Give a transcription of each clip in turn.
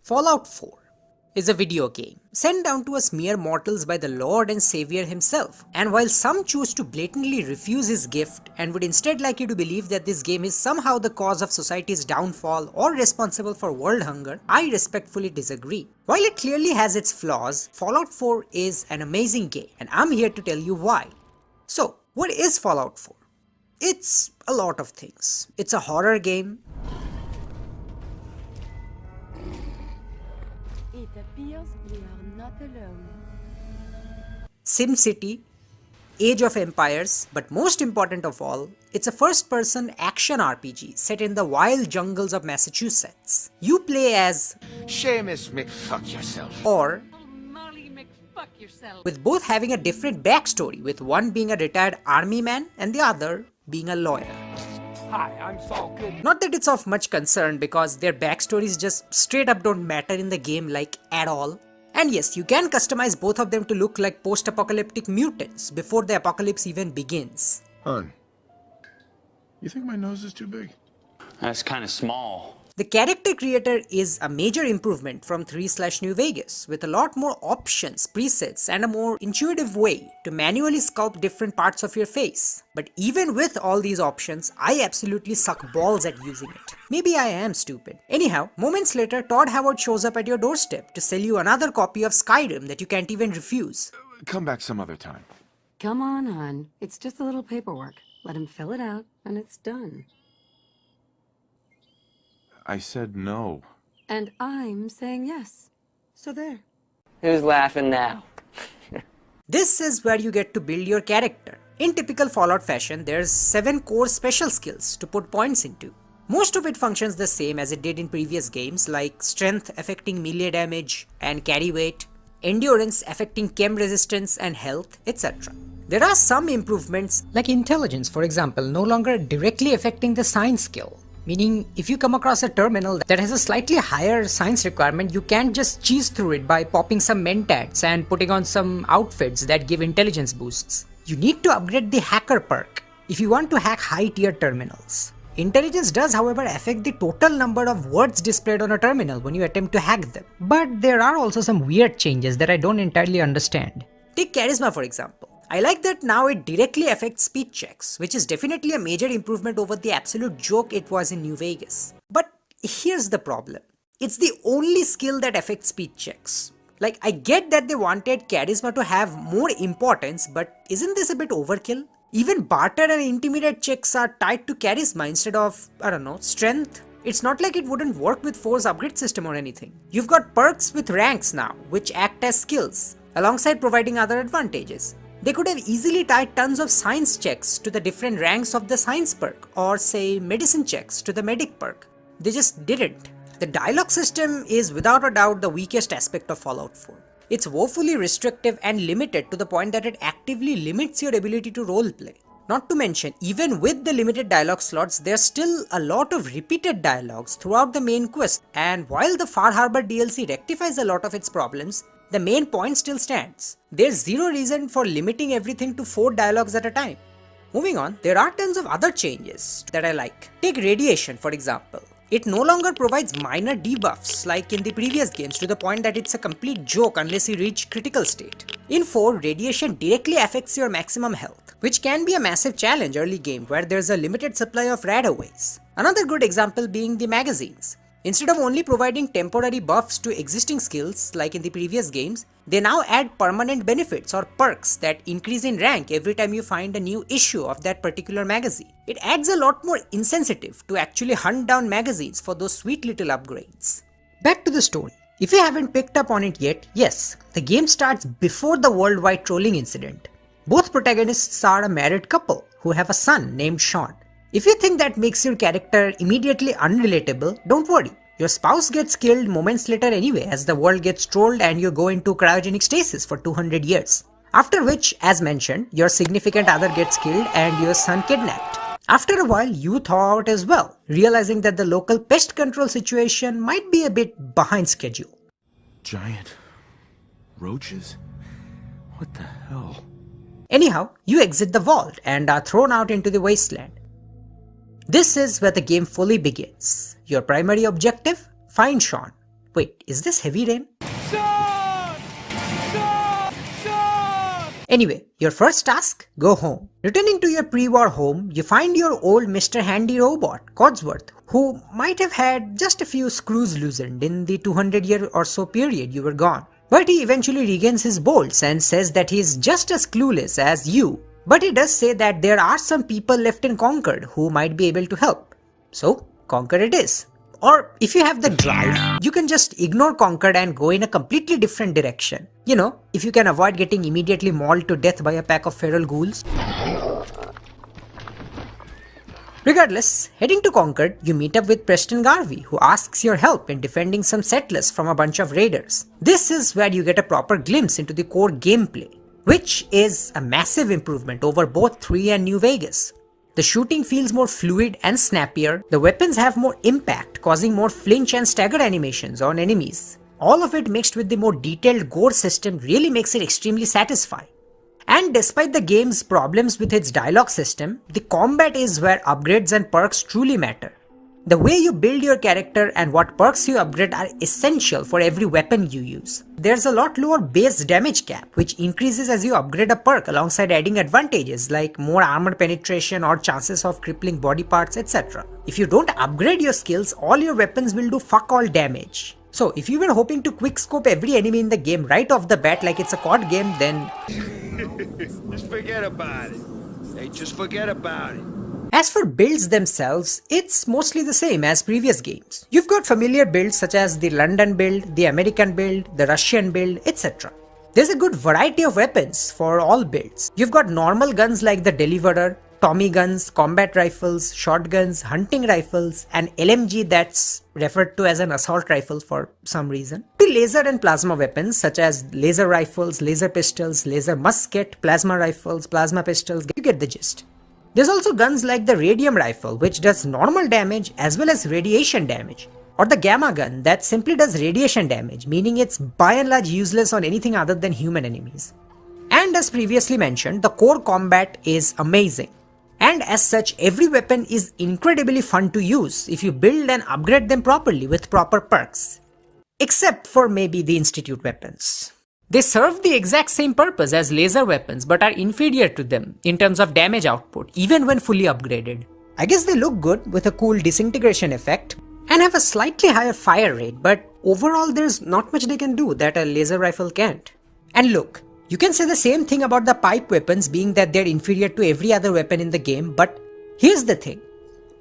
Fallout 4 is a video game sent down to us mere mortals by the Lord and Savior himself, and while some choose to blatantly refuse his gift and would instead like you to believe that this game is somehow the cause of society's downfall or responsible for world hunger, I respectfully disagree. While it clearly has its flaws, Fallout 4 is an amazing game, and I'm here to tell you why. So, what is Fallout 4? It's a lot of things. It's a horror game. It appears we are not alone. SimCity, Age of Empires, but most important of all, it's a first-person action RPG set in the wild jungles of Massachusetts. You play as Seamus McFuck yourself. or Molly McFuck yourself. with both having a different backstory, with one being a retired army man and the other being a lawyer. Hi, I'm Saul Goodman. Not that it's of much concern because their backstories just straight up don't matter in the game like at all. And yes, you can customize both of them to look like post-apocalyptic mutants before the apocalypse even begins. Hun, you think my nose is too big? That's kind of small. The character creator is a major improvement from 3/New Vegas, with a lot more options, presets, and a more intuitive way to manually sculpt different parts of your face. But even with all these options, I absolutely suck balls at using it. Maybe I am stupid. Anyhow, moments later, Todd Howard shows up at your doorstep to sell you another copy of Skyrim that you can't even refuse. Come back some other time. Come on, hon. It's just a little paperwork. Let him fill it out, and it's done. I said no. And I'm saying yes. So there. Who's laughing now? This is where you get to build your character. In typical Fallout fashion, there's 7 core special skills to put points into. Most of it functions the same as it did in previous games, like strength affecting melee damage and carry weight, endurance affecting chem resistance and health, etc. There are some improvements, like intelligence for example, no longer directly affecting the science skill. Meaning, if you come across a terminal that has a slightly higher science requirement, you can't just cheese through it by popping some mentats and putting on some outfits that give intelligence boosts. You need to upgrade the hacker perk if you want to hack high-tier terminals. Intelligence does, however, affect the total number of words displayed on a terminal when you attempt to hack them. But there are also some weird changes that I don't entirely understand. Take charisma for example. I like that now it directly affects speech checks, which is definitely a major improvement over the absolute joke it was in New Vegas. But here's the problem. It's the only skill that affects speech checks. Like, I get that they wanted charisma to have more importance, but isn't this a bit overkill? Even barter and intimidate checks are tied to charisma instead of, I don't know, strength. It's not like it wouldn't work with 4's upgrade system or anything. You've got perks with ranks now, which act as skills, alongside providing other advantages. They could have easily tied tons of science checks to the different ranks of the science perk, or say medicine checks to the medic perk. They just didn't. The dialogue system is without a doubt the weakest aspect of Fallout 4. It's woefully restrictive and limited to the point that it actively limits your ability to roleplay. Not to mention, even with the limited dialogue slots, there's still a lot of repeated dialogues throughout the main quest, and while the Far Harbor DLC rectifies a lot of its problems, the main point still stands. There's zero reason for limiting everything to 4 dialogues at a time. Moving on, there are tons of other changes that I like. Take radiation for example. It no longer provides minor debuffs like in the previous games to the point that it's a complete joke unless you reach critical state. In 4, radiation directly affects your maximum health, which can be a massive challenge early game where there's a limited supply of radaways. Another good example being the magazines. Instead of only providing temporary buffs to existing skills like in the previous games, they now add permanent benefits or perks that increase in rank every time you find a new issue of that particular magazine. It adds a lot more incentive to actually hunt down magazines for those sweet little upgrades. Back to the story. If you haven't picked up on it yet, yes, the game starts before the worldwide trolling incident. Both protagonists are a married couple who have a son named Sean. If you think that makes your character immediately unrelatable, don't worry. Your spouse gets killed moments later anyway as the world gets trolled and you go into cryogenic stasis for 200 years. After which, as mentioned, your significant other gets killed and your son kidnapped. After a while, you thaw out as well, realizing that the local pest control situation might be a bit behind schedule. Giant roaches? What the hell? Anyhow, you exit the vault and are thrown out into the wasteland. This is where the game fully begins. Your primary objective? Find Sean. Wait, is this heavy rain? Anyway, your first task? Go home. Returning to your pre-war home, you find your old Mr. Handy robot, Codsworth, who might have had just a few screws loosened in the 200-year or so period you were gone. But he eventually regains his bolts and says that he is just as clueless as you. But he does say that there are some people left in Concord who might be able to help. So, Concord it is. Or if you have the drive, you can just ignore Concord and go in a completely different direction. You know, if you can avoid getting immediately mauled to death by a pack of feral ghouls. Regardless, heading to Concord, you meet up with Preston Garvey, who asks your help in defending some settlers from a bunch of raiders. This is where you get a proper glimpse into the core gameplay, which is a massive improvement over both 3 and New Vegas. The shooting feels more fluid and snappier, the weapons have more impact, causing more flinch and stagger animations on enemies. All of it mixed with the more detailed gore system really makes it extremely satisfying. And despite the game's problems with its dialogue system, the combat is where upgrades and perks truly matter. The way you build your character and what perks you upgrade are essential for every weapon you use. There's a lot lower base damage cap, which increases as you upgrade a perk alongside adding advantages like more armor penetration or chances of crippling body parts, etc. If you don't upgrade your skills, all your weapons will do fuck all damage. So if you were hoping to quickscope every enemy in the game right off the bat like it's a COD game, then Just forget about it. Hey, just forget about it. as for builds themselves, it's mostly the same as previous games. You've got familiar builds such as the London build, the American build, the Russian build, etc. There's a good variety of weapons for all builds. You've got normal guns like the Deliverer, Tommy guns, combat rifles, shotguns, hunting rifles, and LMG that's referred to as an assault rifle for some reason, to laser and plasma weapons such as laser rifles, laser pistols, laser musket, plasma rifles, plasma pistols, you get the gist. There's also guns like the radium rifle, which does normal damage as well as radiation damage, or the gamma gun that simply does radiation damage, meaning it's by and large useless on anything other than human enemies. And as previously mentioned, the core combat is amazing. And as such, every weapon is incredibly fun to use if you build and upgrade them properly with proper perks. Except for maybe the Institute weapons. They serve the exact same purpose as laser weapons but are inferior to them in terms of damage output, even when fully upgraded. I guess they look good with a cool disintegration effect and have a slightly higher fire rate, but overall there's not much they can do that a laser rifle can't. And look, you can say the same thing about the pipe weapons, being that they're inferior to every other weapon in the game, but here's the thing.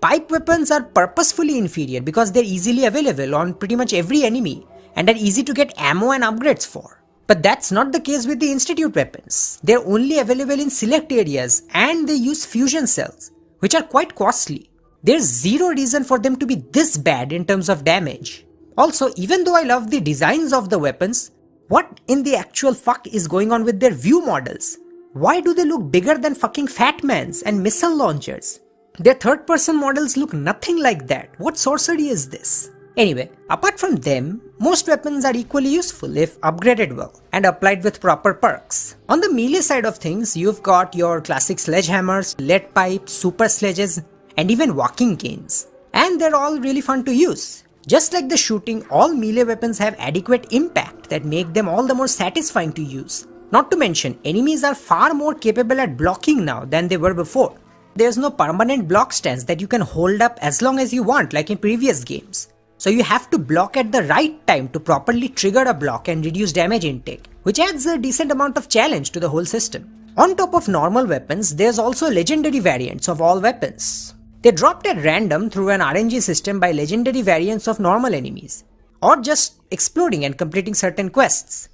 Pipe weapons are purposefully inferior because they're easily available on pretty much every enemy and are easy to get ammo and upgrades for. But that's not the case with the Institute weapons. They're only available in select areas and they use fusion cells, which are quite costly. There's zero reason for them to be this bad in terms of damage. Also, even though I love the designs of the weapons, what in the actual fuck is going on with their view models? Why do they look bigger than fucking Fat Mans and missile launchers? Their third-person models look nothing like that. What sorcery is this? Anyway, apart from them, most weapons are equally useful if upgraded well and applied with proper perks. On the melee side of things, you've got your classic sledgehammers, lead pipes, super sledges, and even walking canes. And they're all really fun to use. Just like the shooting, all melee weapons have adequate impact that make them all the more satisfying to use. Not to mention, enemies are far more capable at blocking now than they were before. There's no permanent block stance that you can hold up as long as you want like in previous games. So you have to block at the right time to properly trigger a block and reduce damage intake, which adds a decent amount of challenge to the whole system. On top of normal weapons, there's also legendary variants of all weapons. They're dropped at random through an RNG system by legendary variants of normal enemies, or just exploding and completing certain quests.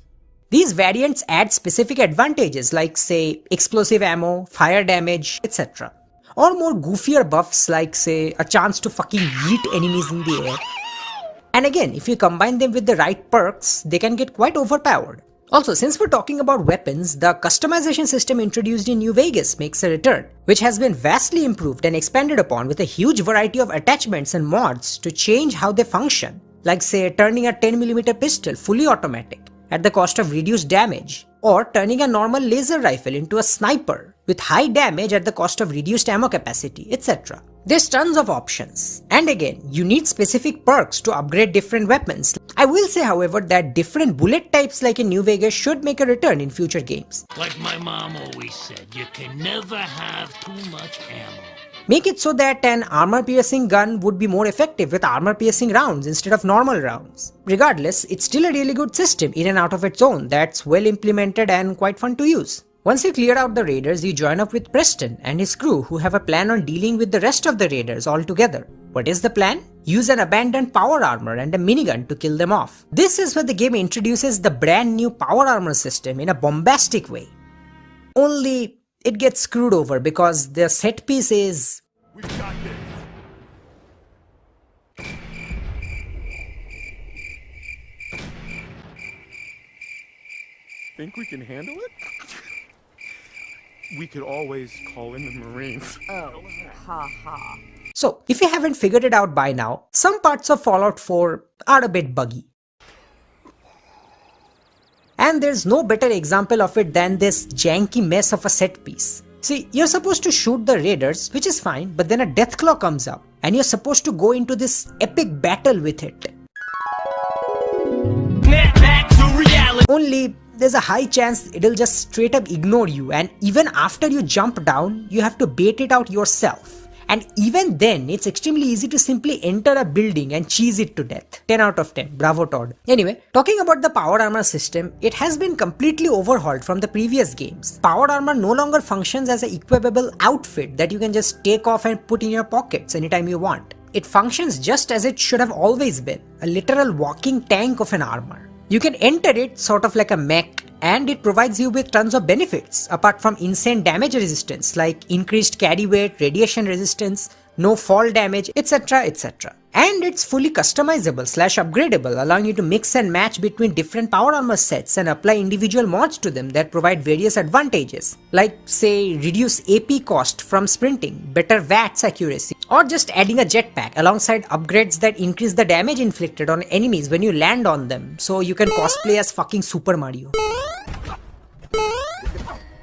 These variants add specific advantages like, say, explosive ammo, fire damage, etc. Or more goofier buffs like, say, a chance to fucking yeet enemies in the air. And again, if you combine them with the right perks, they can get quite overpowered. Also, since we're talking about weapons, the customization system introduced in New Vegas makes a return, which has been vastly improved and expanded upon with a huge variety of attachments and mods to change how they function, like say turning a 10mm pistol fully automatic at the cost of reduced damage, or turning a normal laser rifle into a sniper with high damage at the cost of reduced ammo capacity, etc. There's tons of options, and again, you need specific perks to upgrade different weapons. I will say, however, that different bullet types like in New Vegas should make a return in future games. Like my mom always said, you can never have too much ammo. Make it so that an armor-piercing gun would be more effective with armor-piercing rounds instead of normal rounds. Regardless, it's still a really good system in and out of its own that's well implemented and quite fun to use. Once you clear out the raiders, you join up with Preston and his crew who have a plan on dealing with the rest of the raiders all together. What is the plan? Use an abandoned power armor and a minigun to kill them off. This is where the game introduces the brand new power armor system in a bombastic way. Only it gets screwed over because the set piece is... We've got this. Think we can handle it? We could always call in the Marines. So, if you haven't figured it out by now, some parts of Fallout 4 are a bit buggy. And there's no better example of it than this janky mess of a set piece. See, you're supposed to shoot the raiders, which is fine, but then a deathclaw comes up, and you're supposed to go into this epic battle with it. Only, there's a high chance it'll just straight up ignore you, and even after you jump down, you have to bait it out yourself. And even then, it's extremely easy to simply enter a building and cheese it to death. 10 out of 10. Bravo, Todd. Anyway, talking about the power armor system, it has been completely overhauled from the previous games. Power armor no longer functions as an equipable outfit that you can just take off and put in your pockets anytime you want. It functions just as it should have always been, a literal walking tank of an armor. You can enter it sort of like a mech, and it provides you with tons of benefits apart from insane damage resistance like increased carry weight, radiation resistance, no fall damage, etc, etc. And it's fully customizable / upgradable, allowing you to mix and match between different power armor sets and apply individual mods to them that provide various advantages, like say reduce AP cost from sprinting, better VATS accuracy, or just adding a jetpack alongside upgrades that increase the damage inflicted on enemies when you land on them, so you can cosplay as fucking Super Mario.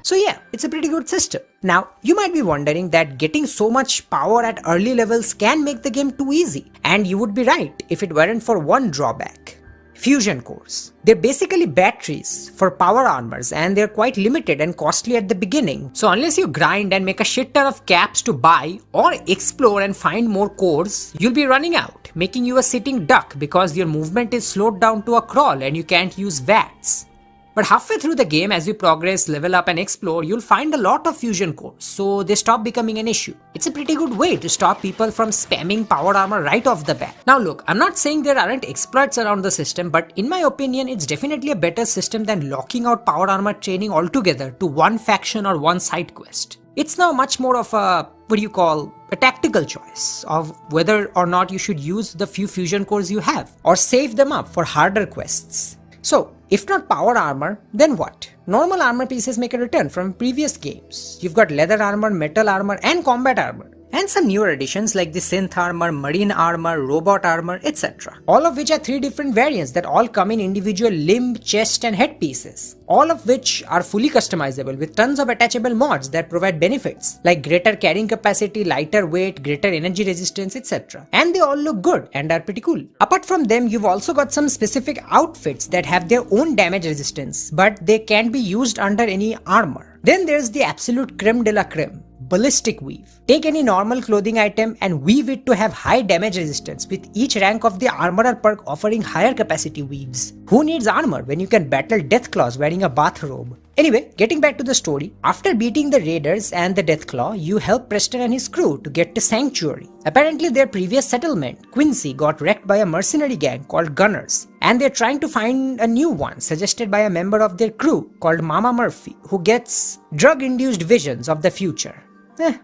So yeah, it's a pretty good system. Now, you might be wondering that getting so much power at early levels can make the game too easy. And you would be right if it weren't for one drawback. Fusion cores. They're basically batteries for power armors and they're quite limited and costly at the beginning. So unless you grind and make a shit ton of caps to buy or explore and find more cores, you'll be running out, making you a sitting duck because your movement is slowed down to a crawl and you can't use VATS. But halfway through the game, as you progress, level up and explore, you'll find a lot of fusion cores, so they stop becoming an issue. It's a pretty good way to stop people from spamming power armor right off the bat. Now look, I'm not saying there aren't exploits around the system, but in my opinion, it's definitely a better system than locking out power armor training altogether to one faction or one side quest. It's now much more of a, a tactical choice of whether or not you should use the few fusion cores you have, or save them up for harder quests. So, if not power armor, then what? Normal armor pieces make a return from previous games. You've got leather armor, metal armor, and combat armor. And some newer additions like the synth armor, marine armor, robot armor, etc. All of which are 3 different variants that all come in individual limb, chest, and head pieces. All of which are fully customizable with tons of attachable mods that provide benefits like greater carrying capacity, lighter weight, greater energy resistance, etc. And they all look good and are pretty cool. Apart from them, you've also got some specific outfits that have their own damage resistance, but they can't be used under any armor. Then there's the absolute creme de la creme. Ballistic weave. Take any normal clothing item and weave it to have high damage resistance, with each rank of the armorer perk offering higher capacity weaves. Who needs armor when you can battle Deathclaws wearing a bathrobe? Anyway, getting back to the story, after beating the raiders and the Deathclaw, you help Preston and his crew to get to Sanctuary. Apparently their previous settlement, Quincy, got wrecked by a mercenary gang called Gunners, and they're trying to find a new one suggested by a member of their crew called Mama Murphy, who gets drug-induced visions of the future.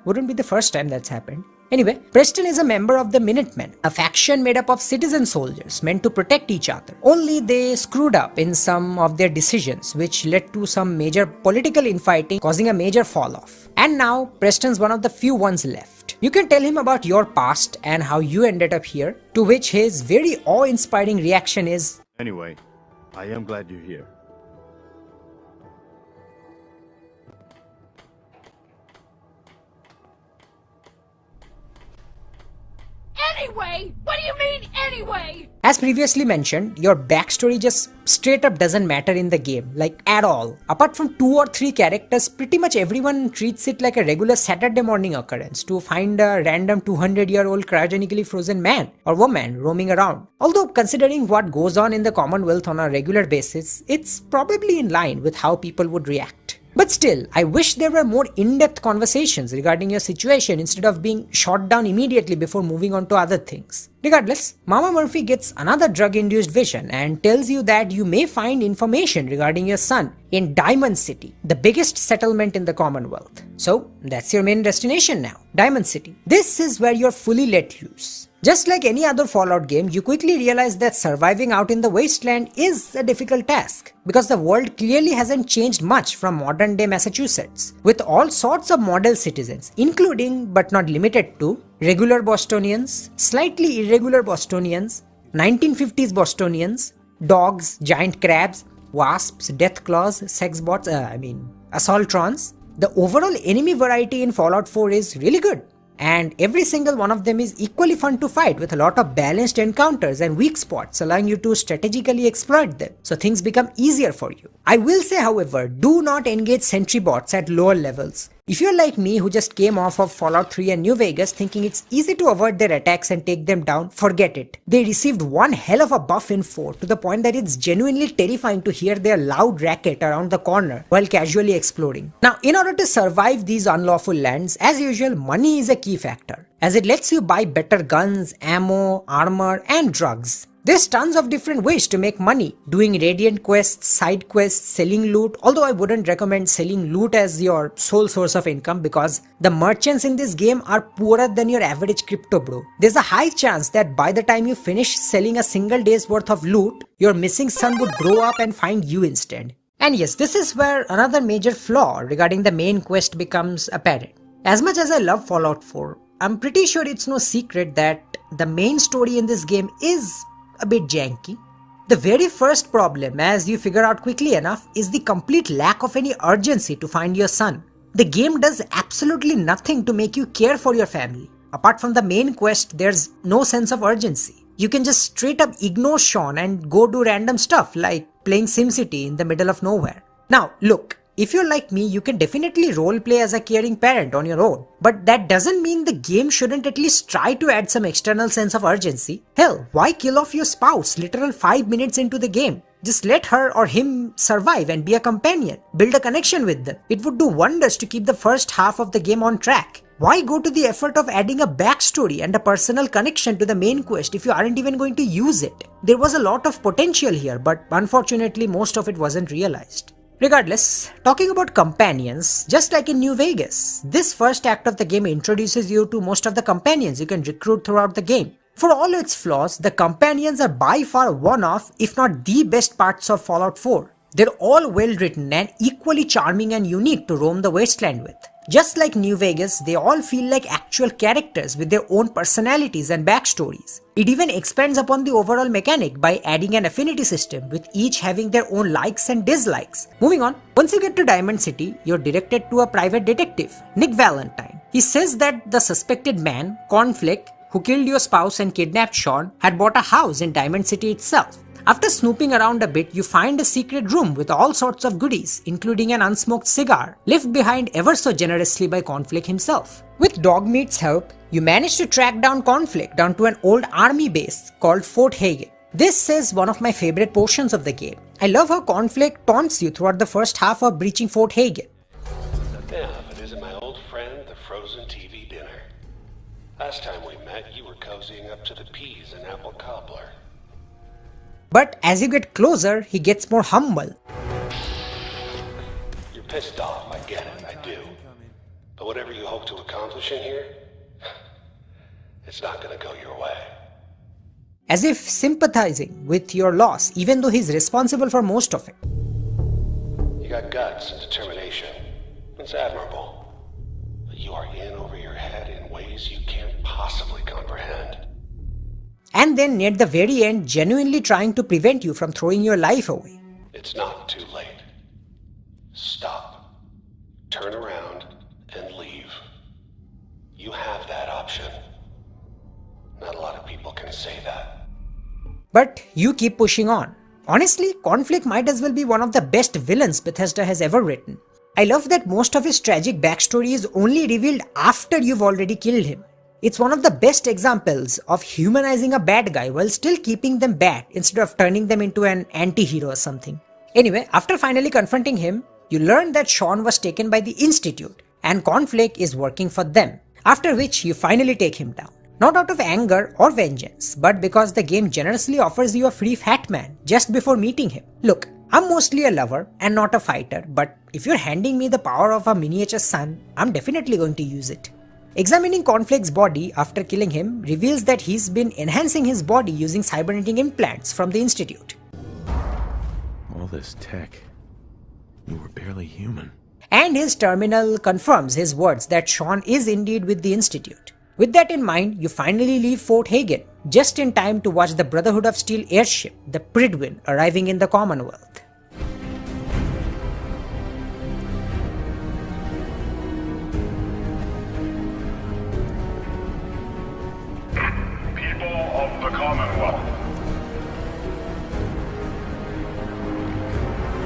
Wouldn't be the first time that's happened. Anyway, Preston is a member of the Minutemen, a faction made up of citizen soldiers meant to protect each other. Only they screwed up in some of their decisions, which led to some major political infighting, causing a major fall-off. And now, Preston's one of the few ones left. You can tell him about your past and how you ended up here, to which his very awe-inspiring reaction is, Anyway, I am glad you're here. Anyway? What do you mean, anyway? As previously mentioned, your backstory just straight up doesn't matter in the game, like at all. Apart from 2 or 3 characters, pretty much everyone treats it like a regular Saturday morning occurrence to find a random 200-year-old cryogenically frozen man or woman roaming around. Although considering what goes on in the Commonwealth on a regular basis, it's probably in line with how people would react. But still, I wish there were more in-depth conversations regarding your situation instead of being shot down immediately before moving on to other things. Regardless, Mama Murphy gets another drug-induced vision and tells you that you may find information regarding your son in Diamond City, the biggest settlement in the Commonwealth. So, that's your main destination now, Diamond City. This is where you're fully let loose. Just like any other Fallout game, you quickly realize that surviving out in the wasteland is a difficult task, because the world clearly hasn't changed much from modern day Massachusetts, with all sorts of model citizens, including but not limited to regular Bostonians, slightly irregular Bostonians, 1950s Bostonians, dogs, giant crabs, wasps, death claws, sex bots, assaultrons. The overall enemy variety in Fallout 4 is really good. And every single one of them is equally fun to fight, with a lot of balanced encounters and weak spots allowing you to strategically exploit them, so things become easier for you. I will say, however, do not engage sentry bots at lower levels. If you're like me, who just came off of Fallout 3 and New Vegas thinking it's easy to avoid their attacks and take them down, forget it. They received one hell of a buff in 4, to the point that it's genuinely terrifying to hear their loud racket around the corner while casually exploring. Now, in order to survive these unlawful lands, as usual, money is a key factor, as it lets you buy better guns, ammo, armor, and drugs. There's tons of different ways to make money, doing radiant quests, side quests, selling loot, although I wouldn't recommend selling loot as your sole source of income, because the merchants in this game are poorer than your average crypto bro. There's a high chance that by the time you finish selling a single day's worth of loot, your missing son would grow up and find you instead. And yes, this is where another major flaw regarding the main quest becomes apparent. As much as I love Fallout 4, I'm pretty sure it's no secret that the main story in this game is a bit janky. The very first problem, as you figure out quickly enough, is the complete lack of any urgency to find your son. The game does absolutely nothing to make you care for your family. Apart from the main quest, there's no sense of urgency. You can just straight up ignore Sean and go do random stuff like playing SimCity in the middle of nowhere. Now, look, if you're like me, you can definitely roleplay as a caring parent on your own. But that doesn't mean the game shouldn't at least try to add some external sense of urgency. Hell, why kill off your spouse literal 5 minutes into the game? Just let her or him survive and be a companion. Build a connection with them. It would do wonders to keep the first half of the game on track. Why go to the effort of adding a backstory and a personal connection to the main quest if you aren't even going to use it? There was a lot of potential here, but unfortunately most of it wasn't realized. Regardless, talking about companions, just like in New Vegas, this first act of the game introduces you to most of the companions you can recruit throughout the game. For all its flaws, the companions are by far one of, if not the best parts of Fallout 4. They're all well written and equally charming and unique to roam the wasteland with. Just like New Vegas, they all feel like actual characters with their own personalities and backstories. It even expands upon the overall mechanic by adding an affinity system, with each having their own likes and dislikes. Moving on, once you get to Diamond City, you're directed to a private detective, Nick Valentine. He says that the suspected man, Conflict, who killed your spouse and kidnapped Sean, had bought a house in Diamond City itself. After snooping around a bit, you find a secret room with all sorts of goodies, including an unsmoked cigar, left behind ever so generously by Conflict himself. With Dogmeat's help, you manage to track down Conflict down to an old army base called Fort Hagen. This is one of my favorite portions of the game. I love how Conflict taunts you throughout the first half of breaching Fort Hagen. Yeah, but isn't my old friend the frozen TV dinner? Last time we met, you were cozying up to the peas and apple cobbler. But as you get closer, he gets more humble. You're pissed off, I get it, I do. But whatever you hope to accomplish in here, it's not gonna go your way. As if sympathizing with your loss, even though he's responsible for most of it. You got guts and determination. It's admirable. But you are in over your head in ways you can't possibly comprehend. And then near the very end, genuinely trying to prevent you from throwing your life away. It's not too late. Stop. Turn around and leave. You have that option. Not a lot of people can say that. But you keep pushing on. Honestly, Conflict might as well be one of the best villains Bethesda has ever written. I love that most of his tragic backstory is only revealed after you've already killed him. It's one of the best examples of humanizing a bad guy while still keeping them bad instead of turning them into an anti-hero or something. Anyway, after finally confronting him, you learn that Sean was taken by the Institute and Conflict is working for them, after which you finally take him down. Not out of anger or vengeance, but because the game generously offers you a free fat man just before meeting him. Look, I'm mostly a lover and not a fighter, but if you're handing me the power of a miniature sun, I'm definitely going to use it. Examining Conflict's body after killing him reveals that he's been enhancing his body using cybernetic implants from the Institute. All this tech. You were barely human. And his terminal confirms his words that Sean is indeed with the Institute. With that in mind, you finally leave Fort Hagen, just in time to watch the Brotherhood of Steel airship, the Pridwin, arriving in the Commonwealth. People of the Commonwealth,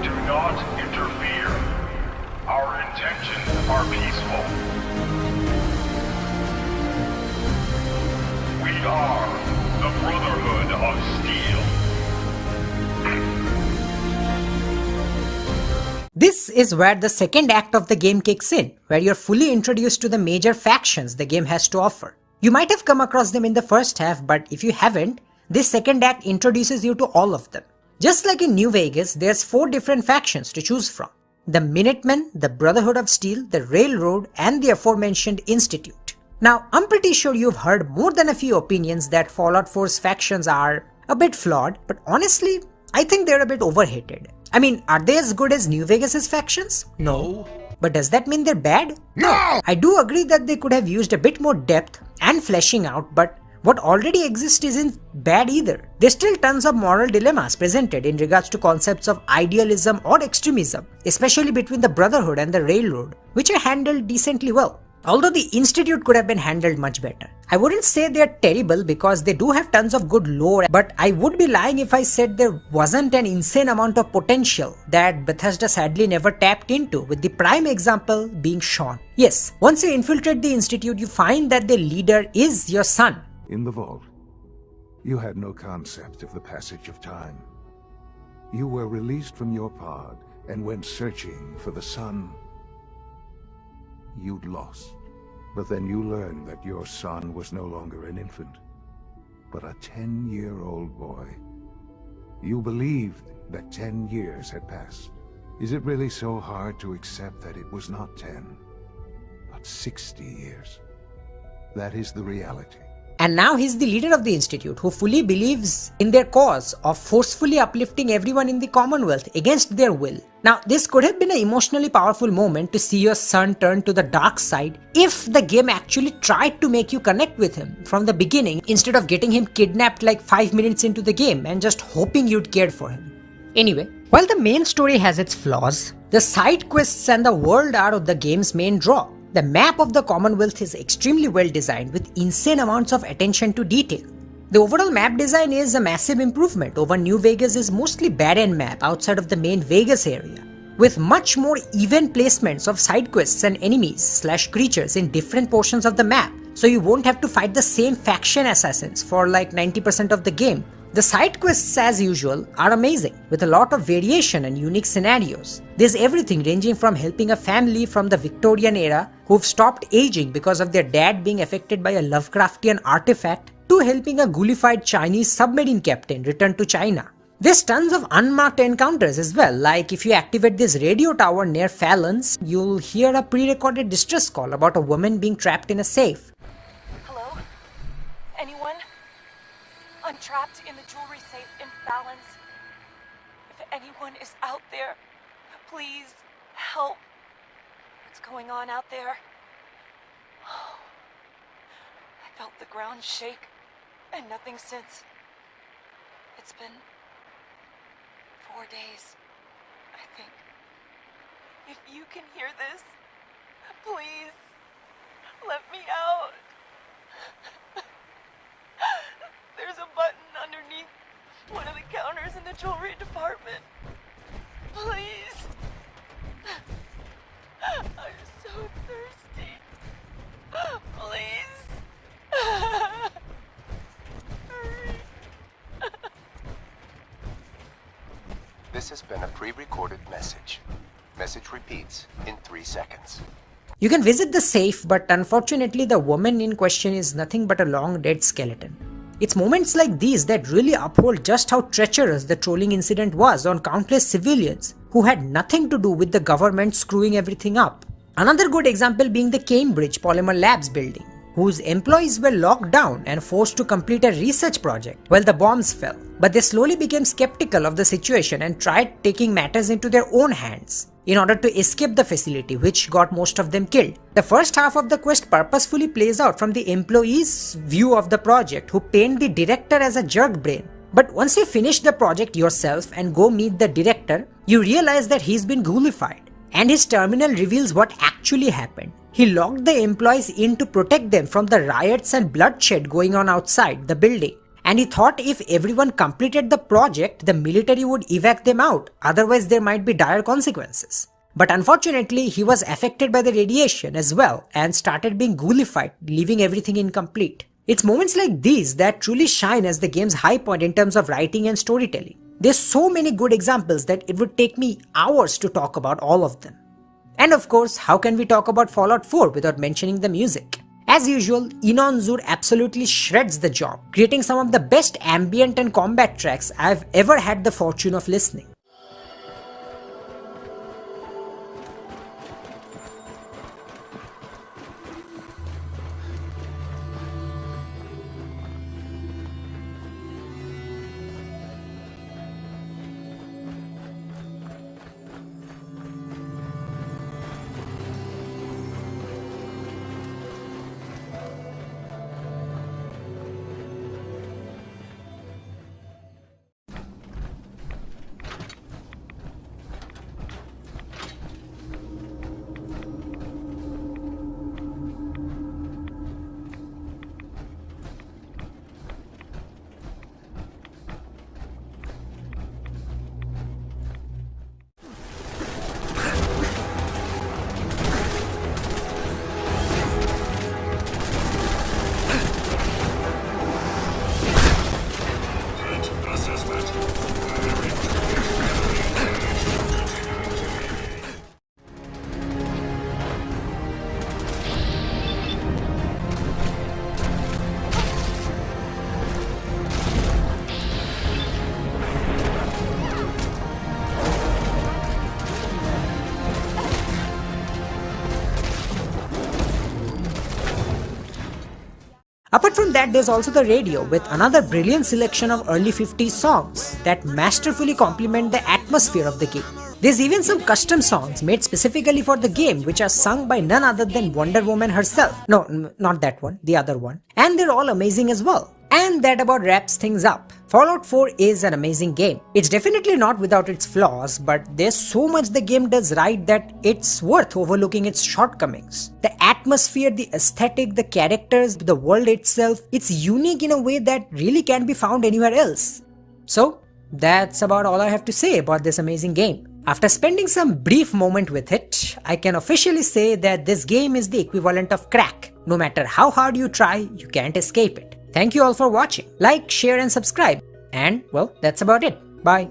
do not interfere. Our intentions are peaceful. We are the Brotherhood of Steel. This is where the second act of the game kicks in, where you're fully introduced to the major factions the game has to offer. You might have come across them in the first half, but if you haven't, this second act introduces you to all of them. Just like in New Vegas, there's 4 different factions to choose from: the Minutemen, the Brotherhood of Steel, the Railroad, and the aforementioned Institute. Now, I'm pretty sure you've heard more than a few opinions that Fallout 4's factions are a bit flawed, but honestly, I think they're a bit overhated. I mean, are they as good as New Vegas's factions? No. But does that mean they're bad? No! I do agree that they could have used a bit more depth and fleshing out, but what already exists isn't bad either. There's still tons of moral dilemmas presented in regards to concepts of idealism or extremism, especially between the Brotherhood and the Railroad, which are handled decently well. Although the Institute could have been handled much better. I wouldn't say they're terrible because they do have tons of good lore, but I would be lying if I said there wasn't an insane amount of potential that Bethesda sadly never tapped into, with the prime example being Sean. Yes, once you infiltrate the Institute, you find that the leader is your son. In the vault, you had no concept of the passage of time. You were released from your pod and went searching for the sun you'd lost. But then you learned that your son was no longer an infant, but a 10-year-old boy. You believed that 10 years had passed. Is it really so hard to accept that it was not 10, but 60 years? That is the reality. And now he's the leader of the Institute, who fully believes in their cause of forcefully uplifting everyone in the Commonwealth against their will. Now, this could have been an emotionally powerful moment to see your son turn to the dark side if the game actually tried to make you connect with him from the beginning instead of getting him kidnapped like 5 minutes into the game and just hoping you'd cared for him. Anyway, while the main story has its flaws, the side quests and the world are the game's main draw. The map of the Commonwealth is extremely well designed with insane amounts of attention to detail. The overall map design is a massive improvement over New Vegas' mostly barren map outside of the main Vegas area, with much more even placements of side quests and enemies/creatures in different portions of the map, so you won't have to fight the same faction assassins for like 90% of the game. The side quests, as usual, are amazing, with a lot of variation and unique scenarios. There's everything ranging from helping a family from the Victorian era who've stopped aging because of their dad being affected by a Lovecraftian artifact, to helping a ghoulified Chinese submarine captain return to China. There's tons of unmarked encounters as well, like if you activate this radio tower near Fallon's, you'll hear a pre-recorded distress call about a woman being trapped in a safe. Hello? Anyone? I'm trapped in the jewelry safe in Fallon's. If anyone is out there, please help. What's going on out there? I felt the ground shake and nothing since. It's been 4 days, I think. If you can hear this, please let me out. a button underneath one of the counters in the jewelry department. Please. I'm so thirsty. Please. Hurry. This has been a pre-recorded message. Message repeats in 3 seconds. You can visit the safe, but unfortunately the woman in question is nothing but a long dead skeleton. It's moments like these that really uphold just how treacherous the trolling incident was on countless civilians who had nothing to do with the government screwing everything up. Another good example being the Cambridge Polymer Labs building, whose employees were locked down and forced to complete a research project while the bombs fell. But they slowly became skeptical of the situation and tried taking matters into their own hands in order to escape the facility, which got most of them killed. The first half of the quest purposefully plays out from the employee's view of the project, who paint the director as a jerk brain. But once you finish the project yourself and go meet the director, you realize that he's been ghoulified, and his terminal reveals what actually happened. He locked the employees in to protect them from the riots and bloodshed going on outside the building. And he thought if everyone completed the project, the military would evac them out, otherwise there might be dire consequences. But unfortunately, he was affected by the radiation as well and started being ghoulified, leaving everything incomplete. It's moments like these that truly shine as the game's high point in terms of writing and storytelling. There's so many good examples that it would take me hours to talk about all of them. And of course, how can we talk about Fallout 4 without mentioning the music? As usual, Inon Zur absolutely shreds the job, creating some of the best ambient and combat tracks I've ever had the fortune of listening. Apart from that, there's also the radio with another brilliant selection of early 50s songs that masterfully complement the atmosphere of the game. There's even some custom songs made specifically for the game which are sung by none other than Wonder Woman herself. No, not that one, the other one. And they're all amazing as well. And that about wraps things up. Fallout 4 is an amazing game. It's definitely not without its flaws, but there's so much the game does right that it's worth overlooking its shortcomings. The atmosphere, the aesthetic, the characters, the world itself, it's unique in a way that really can't be found anywhere else. So, that's about all I have to say about this amazing game. After spending some brief moment with it, I can officially say that this game is the equivalent of crack. No matter how hard you try, you can't escape it. Thank you all for watching. Like, share and subscribe. And well, that's about it. Bye.